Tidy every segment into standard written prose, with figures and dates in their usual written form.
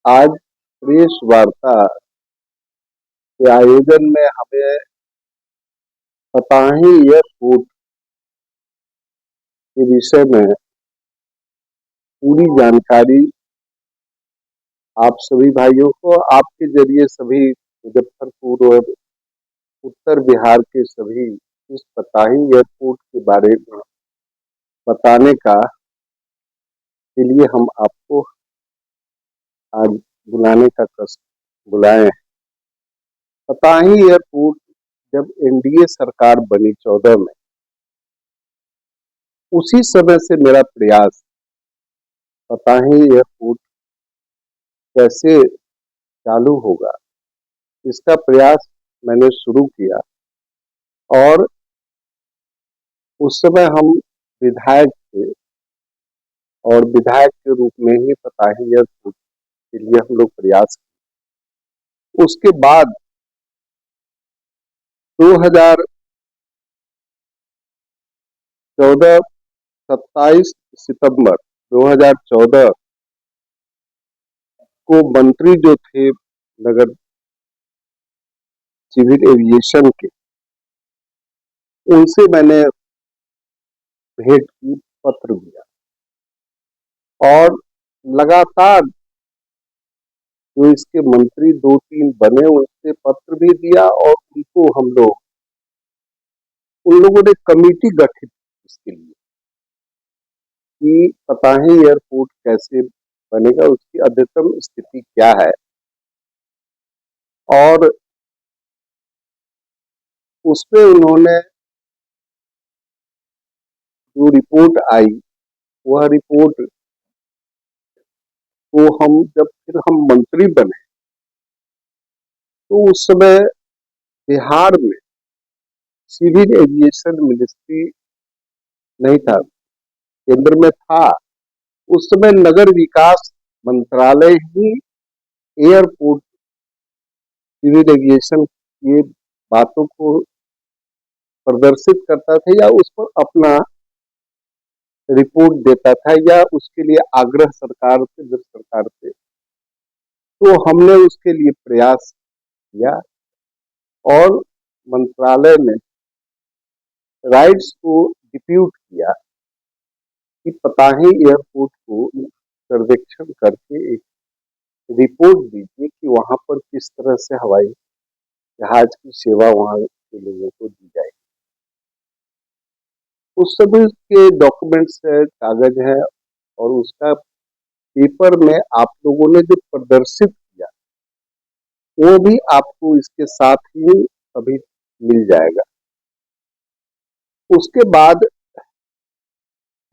आज प्रेस वार्ता के आयोजन में हमें पताही एयरपोर्ट के विषय में पूरी जानकारी आप सभी भाइयों को आपके जरिए सभी मुजफ्फरपुर और उत्तर बिहार के सभी इस पताही एयरपोर्ट के बारे में बताने का के लिए हम आपको आज बुलाने का कष्ट बुलाए हैं। पताही एयरपोर्ट जब एनडीए सरकार बनी 14 में, उसी समय से मेरा प्रयास पताही एयरपोर्ट कैसे चालू होगा इसका प्रयास मैंने शुरू किया। और उस समय हम विधायक थे और विधायक के रूप में ही पताही एयरपोर्ट के लिए हम लोग प्रयास किए। उसके बाद 2014 27 सितंबर 2014 को मंत्री जो थे नगर सिविल एविएशन के, उनसे मैंने भेंट की, पत्र दिया और लगातार जो इसके मंत्री 2-3 बने उनसे पत्र भी दिया और उनको हम लोग उन लोगों ने कमेटी गठित की इसके लिए कि पताही एयरपोर्ट कैसे बनेगा, उसकी अद्यतन स्थिति क्या है। और उसमें उन्होंने जो रिपोर्ट आई, वह रिपोर्ट को फिर हम मंत्री बने तो उस समय बिहार में सिविल एविएशन मिनिस्ट्री नहीं था, केंद्र में था। उस समय नगर विकास मंत्रालय ही एयरपोर्ट सिविल एविएशन की बातों को प्रदर्शित करता था या उस पर अपना रिपोर्ट देता था या उसके लिए आग्रह सरकार से, जब सरकार से, तो हमने उसके लिए प्रयास किया और मंत्रालय ने राइट्स को डिप्यूट किया कि पताही एयरपोर्ट को सर्वेक्षण करके एक रिपोर्ट दीजिए कि वहां पर किस तरह से हवाई जहाज की सेवा वहां के लोगों को दी जाएगी। उस सभी के डॉक्यूमेंट्स है, कागज है और उसका पेपर में आप लोगों ने जो प्रदर्शित किया वो भी आपको इसके साथ ही अभी मिल जाएगा। उसके बाद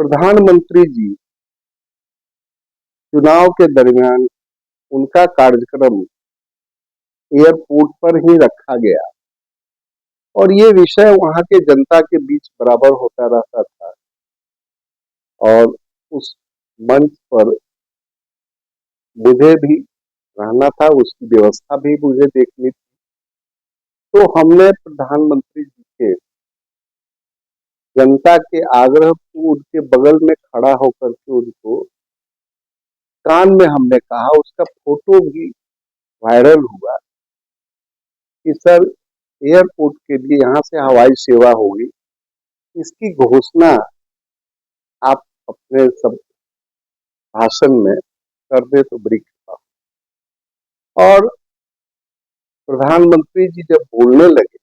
प्रधानमंत्री जी चुनाव के दरमियान उनका कार्यक्रम एयरपोर्ट पर ही रखा गया और ये विषय वहां के जनता के बीच बराबर होता रहता था और उस मंच पर मुझे भी रहना था, उसकी व्यवस्था भी मुझे देखनी थी। तो हमने प्रधानमंत्री जी के जनता के आग्रह को उनके बगल में खड़ा होकर के उनको कान में हमने कहा, उसका फोटो भी वायरल हुआ कि सर एयरपोर्ट के लिए यहाँ से हवाई सेवा होगी, इसकी घोषणा आप अपने सब भाषण में कर दे तो बड़ी कृपा। और प्रधानमंत्री जी जब बोलने लगे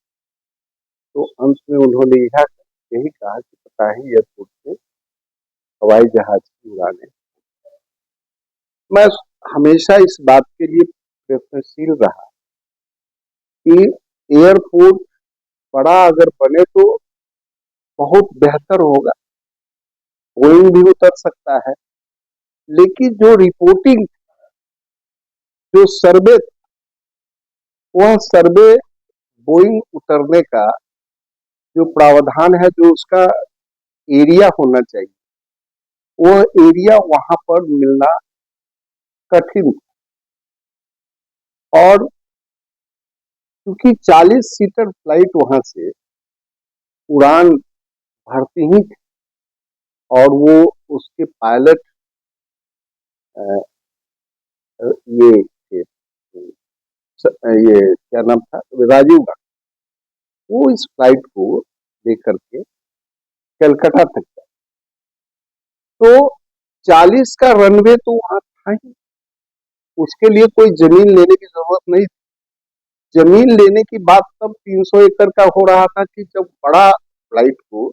तो अंत में उन्होंने यही कहा कि पताही एयरपोर्ट से हवाई जहाज की उड़ानें। मैं हमेशा इस बात के लिए प्रयत्नशील रहा कि एयरपोर्ट बड़ा अगर बने तो बहुत बेहतर होगा, बोइंग भी उतर सकता है, लेकिन जो रिपोर्टिंग, जो सर्वे, वह सर्वे बोइंग उतरने का जो प्रावधान है, जो उसका एरिया होना चाहिए, वह एरिया वहां पर मिलना कठिन। और क्योंकि 40 सीटर फ्लाइट वहां से उड़ान भरती ही थी और वो उसके पायलट ये थे, ये क्या नाम था, राजीव गांधी, वो इस फ्लाइट को लेकर के कलकत्ता तक गए। तो 40 का रनवे तो वहां था ही, उसके लिए कोई जमीन लेने की जरूरत नहीं थी। जमीन लेने की बात तब 300 एकड़ का हो रहा था कि जब बड़ा फ्लाइट को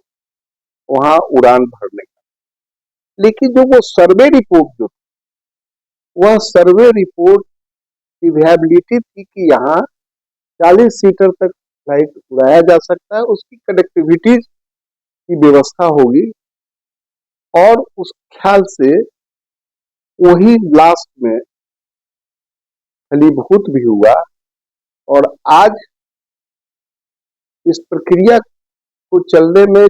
वहां उड़ान भरने का। लेकिन जो वो सर्वे रिपोर्ट जो थी, वह सर्वे रिपोर्ट की विएबिलिटी थी कि यहाँ 40 सीटर तक फ्लाइट उड़ाया जा सकता है, उसकी कनेक्टिविटी की व्यवस्था होगी, और उस ख्याल से वही लास्ट में फलीभूत भी हुआ। और आज इस प्रक्रिया को चलने में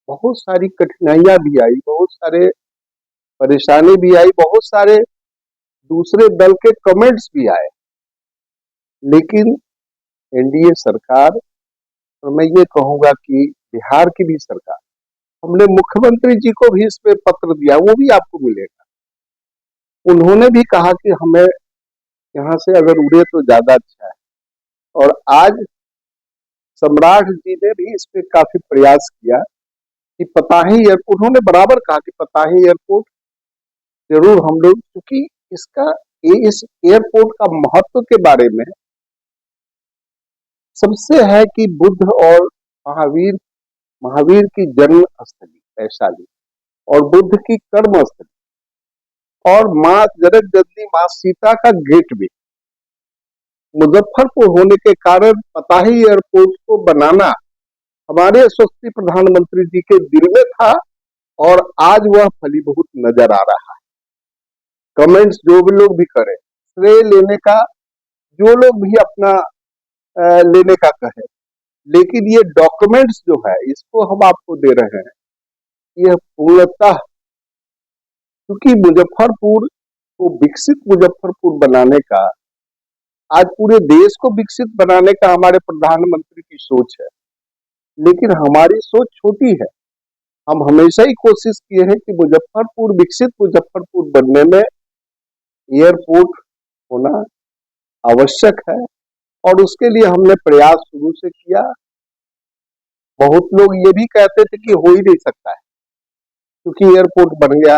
बहुत सारी कठिनाइयां भी आई, बहुत सारे परेशानी भी आई, बहुत सारे दूसरे दल के कमेंट्स भी आए। लेकिन एनडीए सरकार, और मैं ये कहूंगा कि बिहार की भी सरकार, हमने मुख्यमंत्री जी को भी इस पे पत्र दिया, वो भी आपको मिलेगा। उन्होंने भी कहा कि हमें यहाँ से अगर उड़े तो ज्यादा अच्छा है। और आज सम्राट जी ने भी इस पे काफी प्रयास किया कि पताही एयरपोर्ट, उन्होंने बराबर कहा कि पताही एयरपोर्ट जरूर हम लोग, क्योंकि इसका इस एयरपोर्ट का महत्व के बारे में सबसे है कि बुद्ध और महावीर महावीर की जन्म स्थली वैशाली, और बुद्ध की कर्म स्थली, और माँ जनक जननी माँ सीता का गेट भी मुजफ्फरपुर होने के कारण पताही एयरपोर्ट को बनाना हमारे यशस्वी प्रधानमंत्री जी के दिल में था, और आज वह फलीभूत नजर आ रहा है। कमेंट्स जो भी लोग भी करें, श्रेय लेने का जो लोग भी अपना लेने का कहे, लेकिन ये डॉक्यूमेंट्स जो है इसको हम आपको दे रहे हैं, यह पूर्णतः, क्योंकि मुजफ्फरपुर को विकसित मुजफ्फरपुर बनाने का, आज पूरे देश को विकसित बनाने का हमारे प्रधानमंत्री की सोच है, लेकिन हमारी सोच छोटी है। हम हमेशा ही कोशिश किए हैं कि मुजफ्फरपुर, विकसित मुजफ्फरपुर बनने में एयरपोर्ट होना आवश्यक है, और उसके लिए हमने प्रयास शुरू से किया। बहुत लोग ये भी कहते थे कि हो ही नहीं सकता है, क्योंकि एयरपोर्ट बन गया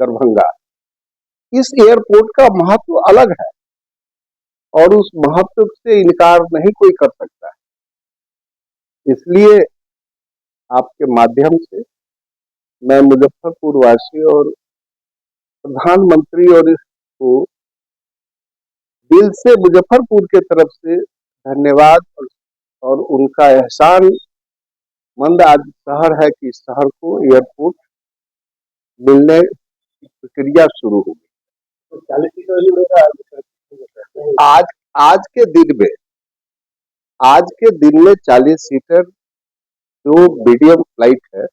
दरभंगा। इस एयरपोर्ट का महत्व अलग है, और उस महत्व से इनकार नहीं कोई कर सकता है। इसलिए आपके माध्यम से मैं मुजफ्फरपुर वासी और प्रधानमंत्री और इसको दिल से मुजफ्फरपुर के तरफ से धन्यवाद, और उनका एहसान मंद आज शहर है कि इस शहर को एयरपोर्ट मिलने की प्रक्रिया शुरू हो गई। आज आज के दिन में आज के दिन में 40 सीटर जो मीडियम फ्लाइट है,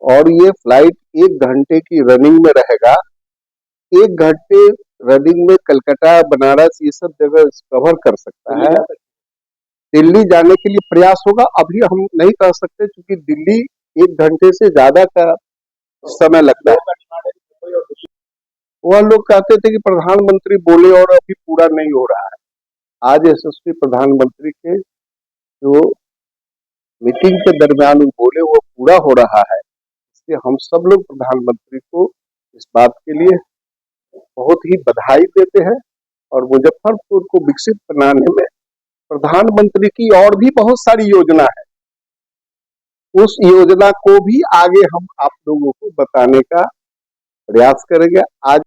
और ये फ्लाइट 1 घंटे की रनिंग में रहेगा। 1 घंटे रनिंग में कलकत्ता, बनारस, ये सब जगह कवर कर सकता है। दिल्ली जाने के लिए प्रयास होगा, अभी हम नहीं कह सकते, क्योंकि दिल्ली 1 घंटे से ज्यादा का समय लगता है। वह लोग कहते थे कि प्रधानमंत्री बोले और अभी पूरा नहीं हो रहा है। आज यशस्वी प्रधानमंत्री के जो मीटिंग के दरमियान वो बोले, वो पूरा हो रहा है। इसलिए हम सब लोग प्रधानमंत्री को इस बात के लिए बहुत ही बधाई देते हैं, और मुजफ्फरपुर को विकसित बनाने में प्रधानमंत्री की और भी बहुत सारी योजना है। उस योजना को भी आगे हम आप लोगों को बताने का प्रयास करेंगे। आज